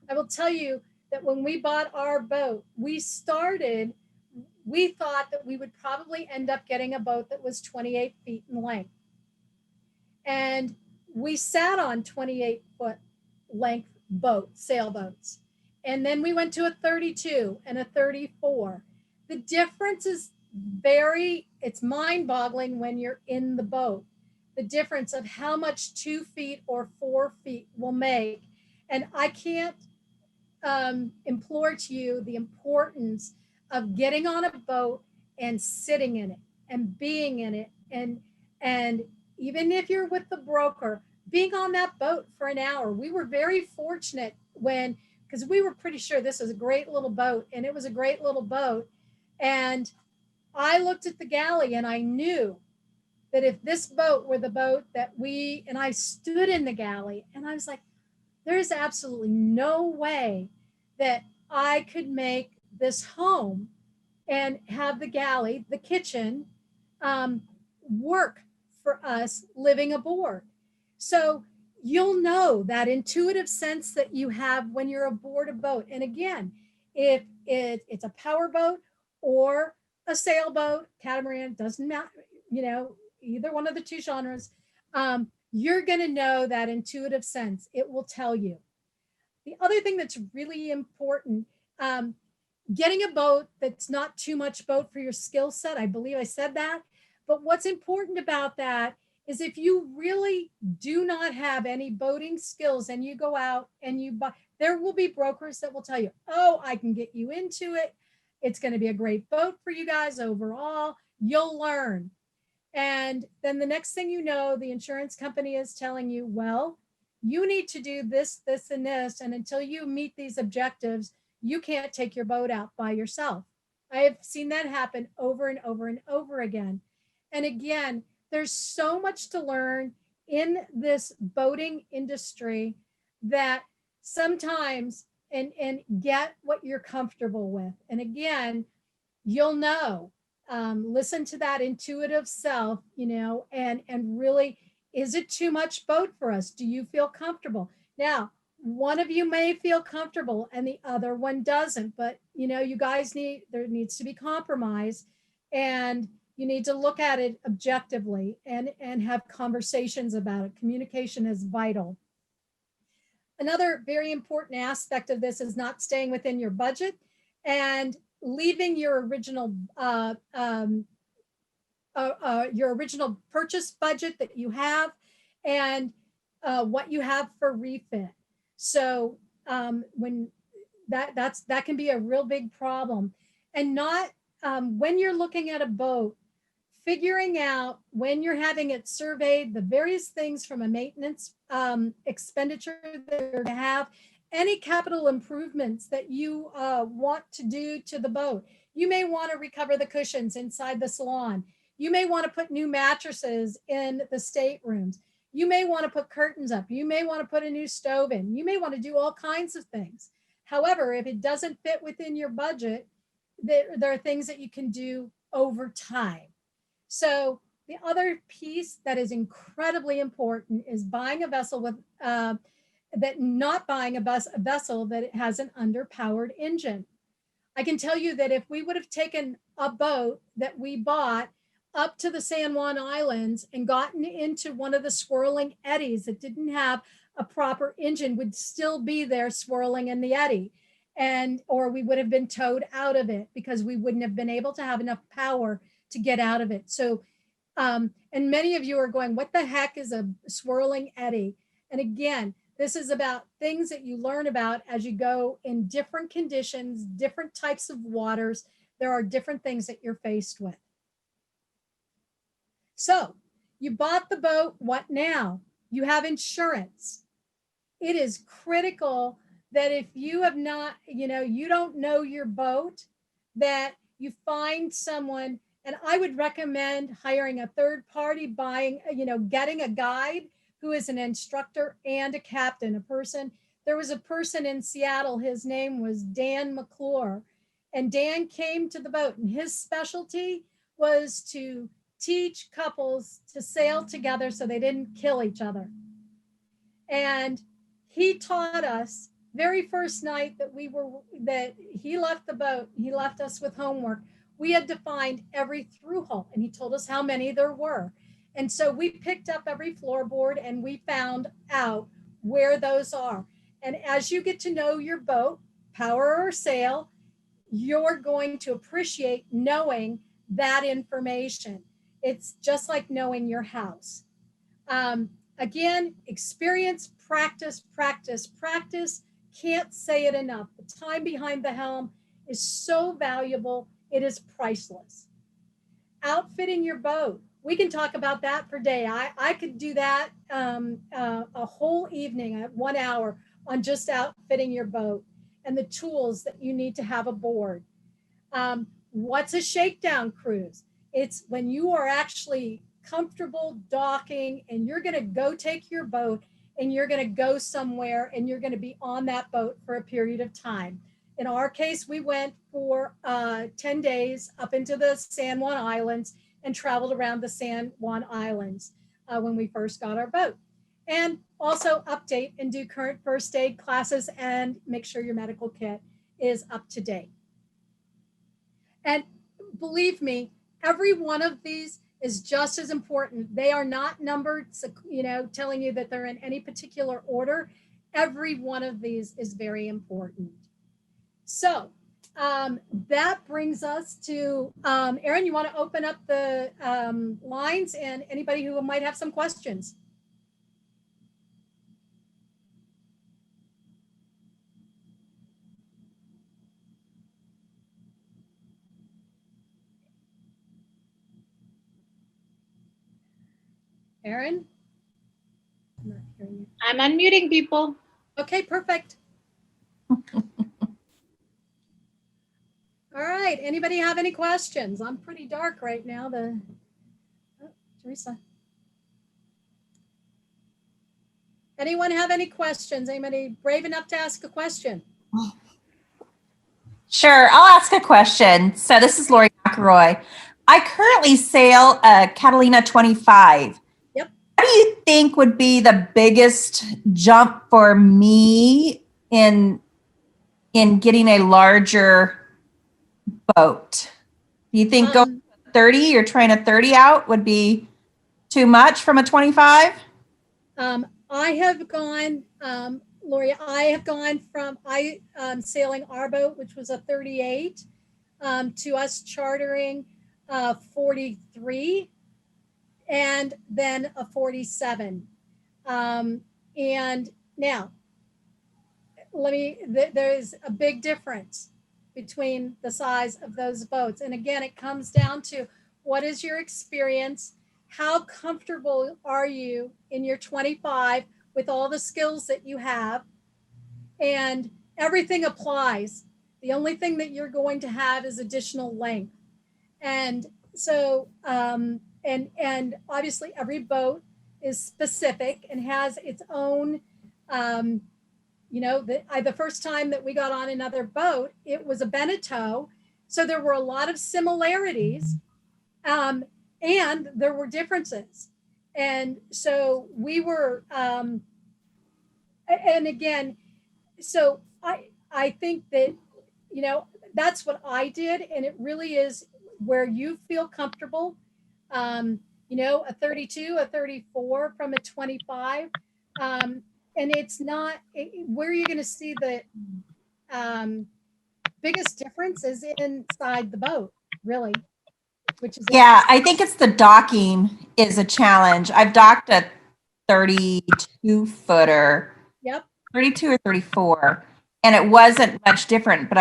I will tell you that when we bought our boat, we thought that we would probably end up getting a boat that was 28 feet in length. And we sat on 28-foot length sailboats. And then we went to a 32 and a 34. The difference is it's mind-boggling when you're in the boat. The difference of how much 2 feet or 4 feet will make. And I can't implore to you the importance of getting on a boat and sitting in it and being in it. And even if you're with the broker, being on that boat for an hour. We were very fortunate because we were pretty sure this was a great little boat, and it was a great little boat. And I looked at the galley and I knew that if this boat were the boat that and I stood in the galley and I was like, there's absolutely no way that I could make this home and have the galley, the kitchen, um, work for us living aboard. So you'll know that intuitive sense that you have when you're aboard a boat. And again, if it's a power boat or a sailboat, catamaran, doesn't matter, either one of the two genres, you're going to know that intuitive sense. It will tell you. The other thing that's really important, um, getting a boat that's not too much boat for your skill set. I believe I said that. But what's important about that is if you really do not have any boating skills and you go out and you buy, there will be brokers that will tell you, oh, I can get you into it. It's going to be a great boat for you guys overall. You'll learn. And then the next thing you know, the insurance company is telling you, well, you need to do this, this, and this. And until you meet these objectives, you can't take your boat out by yourself. I have seen that happen over and over and over again. And again, there's so much to learn in this boating industry that sometimes and get what you're comfortable with. And again, you'll know, listen to that intuitive self, and really, is it too much boat for us? Do you feel comfortable? Now, one of you may feel comfortable and the other one doesn't, but you guys there needs to be compromise, and you need to look at it objectively and have conversations about it. Communication is vital. Another very important aspect of this is not staying within your budget and leaving your original purchase budget that you have and what you have for refit. So when that can be a real big problem, and not when you're looking at a boat, figuring out when you're having it surveyed, the various things from a maintenance expenditure that you have, any capital improvements that you want to do to the boat. You may want to recover the cushions inside the salon. You may want to put new mattresses in the staterooms. You may want to put curtains up. You may want to put a new stove in. You may want to do all kinds of things. However, if it doesn't fit within your budget, there are things that you can do over time. So the other piece that is incredibly important is buying a vessel with not buying a vessel that has an underpowered engine. I can tell you that if we would have taken a boat that we bought up to the San Juan Islands and gotten into one of the swirling eddies that didn't have a proper engine, would still be there swirling in the eddy, or we would have been towed out of it because we wouldn't have been able to have enough power to get out of it. So, and many of you are going, what the heck is a swirling eddy? And again, this is about things that you learn about as you go in different conditions, different types of waters. There are different things that you're faced with. So you bought the boat. What now? You have insurance. It is critical that if you have not, you don't know your boat, that you find someone. And I would recommend hiring a third party, getting a guide who is an instructor and a captain, a person. There was a person in Seattle, his name was Dan McClure, and Dan came to the boat, and his specialty was to teach couples to sail together so they didn't kill each other. And he taught us very first night that he left the boat, he left us with homework. We had to find every through hole, and he told us how many there were. And so we picked up every floorboard and we found out where those are. And as you get to know your boat, power or sail, you're going to appreciate knowing that information. It's just like knowing your house. Again, experience, practice, practice, practice. Can't say it enough. The time behind the helm is so valuable. It is priceless. Outfitting your boat. We can talk about that for day. I could do that a whole evening, 1 hour on just outfitting your boat and the tools that you need to have aboard. What's a shakedown cruise? It's when you are actually comfortable docking and you're going to go take your boat and you're going to go somewhere and you're going to be on that boat for a period of time. In our case, we went for 10 days up into the San Juan Islands and traveled around the San Juan Islands when we first got our boat. And also update and do current first aid classes and make sure your medical kit is up to date. And believe me, every one of these is just as important. They are not numbered, telling you that they're in any particular order. Every one of these is very important. So that brings us to, Erin, you want to open up the lines and anybody who might have some questions? Erin? I'm not hearing you. I'm unmuting people. Okay, perfect. All right, anybody have any questions? I'm pretty dark right now. Teresa. Anyone have any questions? Anybody brave enough to ask a question? Sure, I'll ask a question. So this is Lori McElroy. I currently sail a Catalina 25. Yep. What do you think would be the biggest jump for me in getting a larger boat? Do you think going 30 or trying a 30 out would be too much from a 25? I have gone, Lori, I have gone from sailing our boat, which was a 38, to us chartering 43 and then a 47. And now, there's a big difference between the size of those boats. And again, it comes down to what is your experience? How comfortable are you in your 25 with all the skills that you have? And everything applies. The only thing that you're going to have is additional length. And so, and obviously every boat is specific and has its own, the first time that we got on another boat, it was a Beneteau. So there were a lot of similarities. And there were differences. And so we were, and again, so I think that, that's what I did. And it really is where you feel comfortable, a 32, a 34 from a 25. And it's not, where you're going to see the biggest difference is inside the boat, really. Which is I think it's the docking is a challenge. I've docked a 32 footer. Yep. 32 or 34, and it wasn't much different, but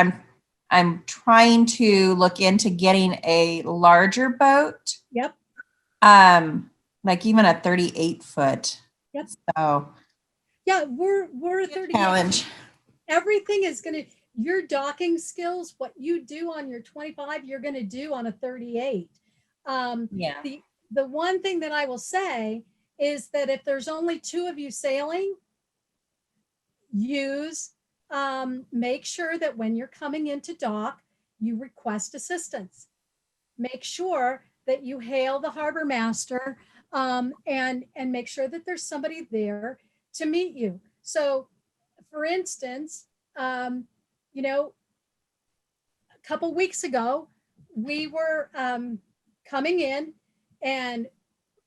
I'm trying to look into getting a larger boat. Yep. Like even a 38 foot. Yep. So yeah, we're a 38. Challenge. Everything is going to, your docking skills, what you do on your 25, you're going to do on a 38. The one thing that I will say is that if there's only two of you sailing, make sure that when you're coming into dock, you request assistance. Make sure that you hail the harbor master and make sure that there's somebody there to meet you. So for instance, a couple weeks ago, we were coming in and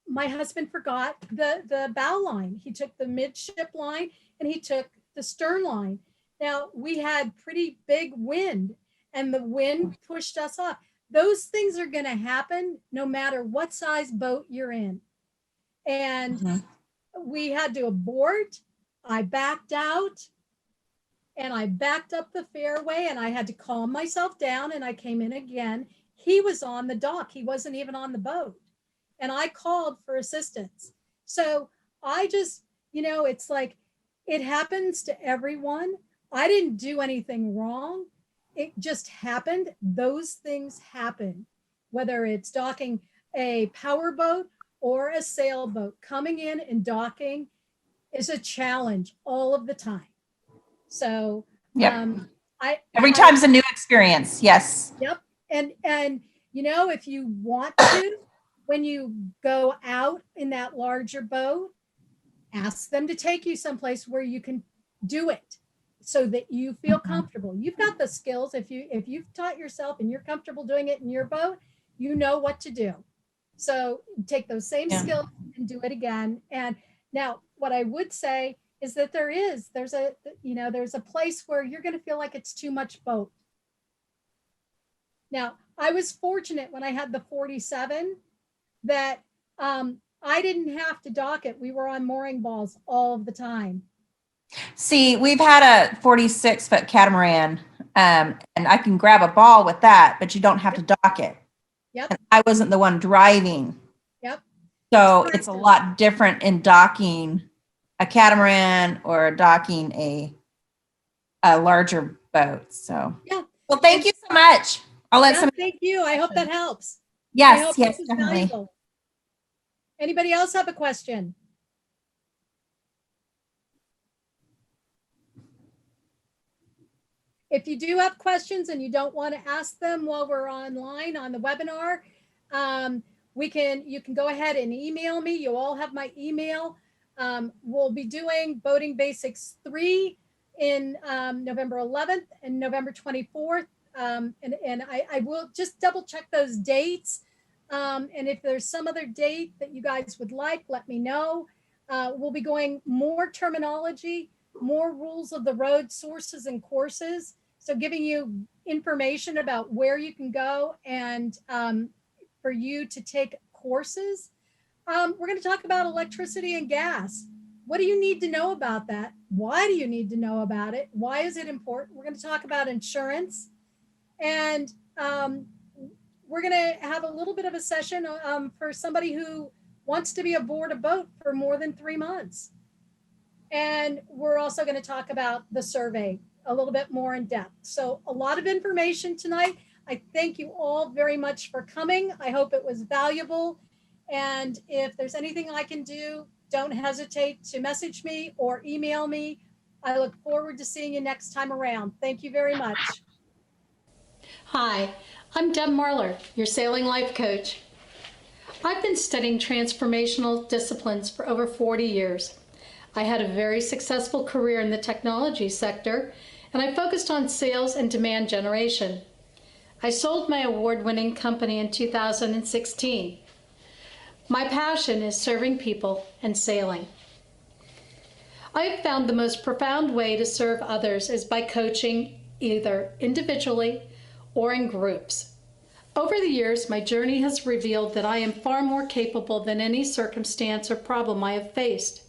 my husband forgot the bow line. He took the midship line and he took the stern line. Now we had pretty big wind and the wind pushed us off. Those things are going to happen no matter what size boat you're in. And we had to abort. I backed out and I backed up the fairway and I had to calm myself down and I came in again. He was on the dock. He wasn't even on the boat. And I called for assistance. So I just, it's like, it happens to everyone. I didn't do anything wrong. It just happened. Those things happen, whether it's docking a power boat or a sailboat coming in and docking is a challenge all of the time. So Yep. Every I- time's a new experience. Yes. Yep. And you know, if you want to, when you go out in that larger boat, ask them to take you someplace where you can do it so that you feel comfortable. You've got the skills. If you've taught yourself and you're comfortable doing it in your boat, you know what to do. So take those same skills and do it again. And now what I would say is that there's a place where you're going to feel like it's too much boat. Now, I was fortunate when I had the 47 that I didn't have to dock it. We were on mooring balls all of the time. See, we've had a 46-foot catamaran, and I can grab a ball with that, but you don't have to dock it. Yep. And I wasn't the one driving. Yep. So it's a lot different in docking a catamaran or docking a larger boat. So yeah. Well, thank you so much. I'll let some. Thank you. I hope that helps. Yes, yes, definitely. Valuable. Anybody else have a question? If you do have questions and you don't want to ask them while we're online on the webinar, you can go ahead and email me. You all have my email. We'll be doing Boating Basics 3 in November 11th and November 24th. And I will just double check those dates. And if there's some other date that you guys would like, let me know. We'll be going more terminology, more rules of the road, sources and courses. So giving you information about where you can go and for you to take courses. We're going to talk about electricity and gas. What do you need to know about that? Why do you need to know about it? Why is it important? We're going to talk about insurance. And we're going to have a little bit of a session for somebody who wants to be aboard a boat for more than 3 months. And we're also going to talk about the survey a little bit more in depth. So a lot of information tonight. I thank you all very much for coming. I hope it was valuable. And if there's anything I can do, don't hesitate to message me or email me. I look forward to seeing you next time around. Thank you very much. Hi, I'm Deb Marler, your sailing life coach. I've been studying transformational disciplines for over 40 years. I had a very successful career in the technology sector, and I focused on sales and demand generation. I sold my award-winning company in 2016. My passion is serving people and sailing. I have found the most profound way to serve others is by coaching either individually or in groups. Over the years, my journey has revealed that I am far more capable than any circumstance or problem I have faced.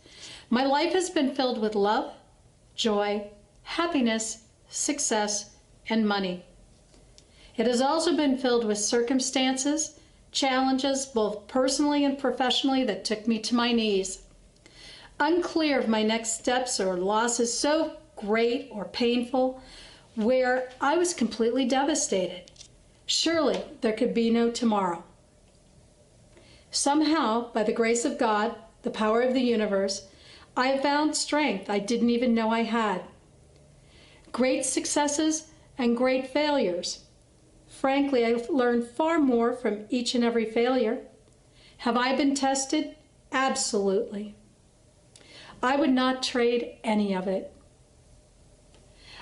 My life has been filled with love, joy, happiness, success, and money. It has also been filled with circumstances, challenges, both personally and professionally, that took me to my knees. Unclear of my next steps or losses so great or painful, where I was completely devastated. Surely there could be no tomorrow. Somehow, by the grace of God, the power of the universe, I have found strength I didn't even know I had. Great successes and great failures. Frankly, I've learned far more from each and every failure. Have I been tested? Absolutely. I would not trade any of it.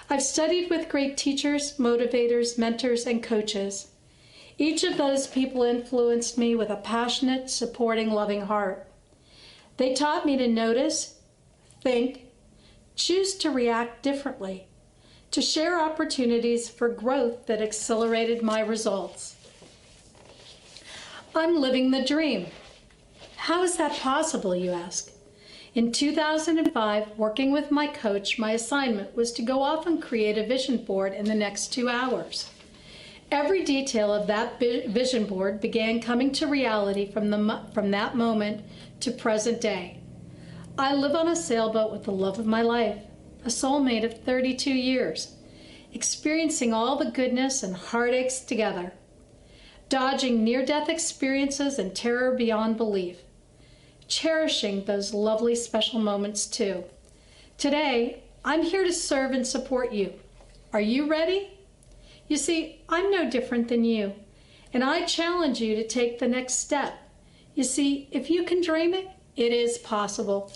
I've studied with great teachers, motivators, mentors, and coaches. Each of those people influenced me with a passionate, supporting, loving heart. They taught me to notice, think, choose to react differently, to share opportunities for growth that accelerated my results. I'm living the dream. How is that possible, you ask? In 2005, working with my coach, my assignment was to go off and create a vision board in the next 2 hours. Every detail of that vision board began coming to reality from that moment to present day. I live on a sailboat with the love of my life, a soulmate of 32 years, experiencing all the goodness and heartaches together, dodging near-death experiences and terror beyond belief. cherishing those lovely special moments too. Today, I'm here to serve and support you. Are you ready? You see, I'm no different than you, and I challenge you to take the next step. You see, if you can dream it, it is possible.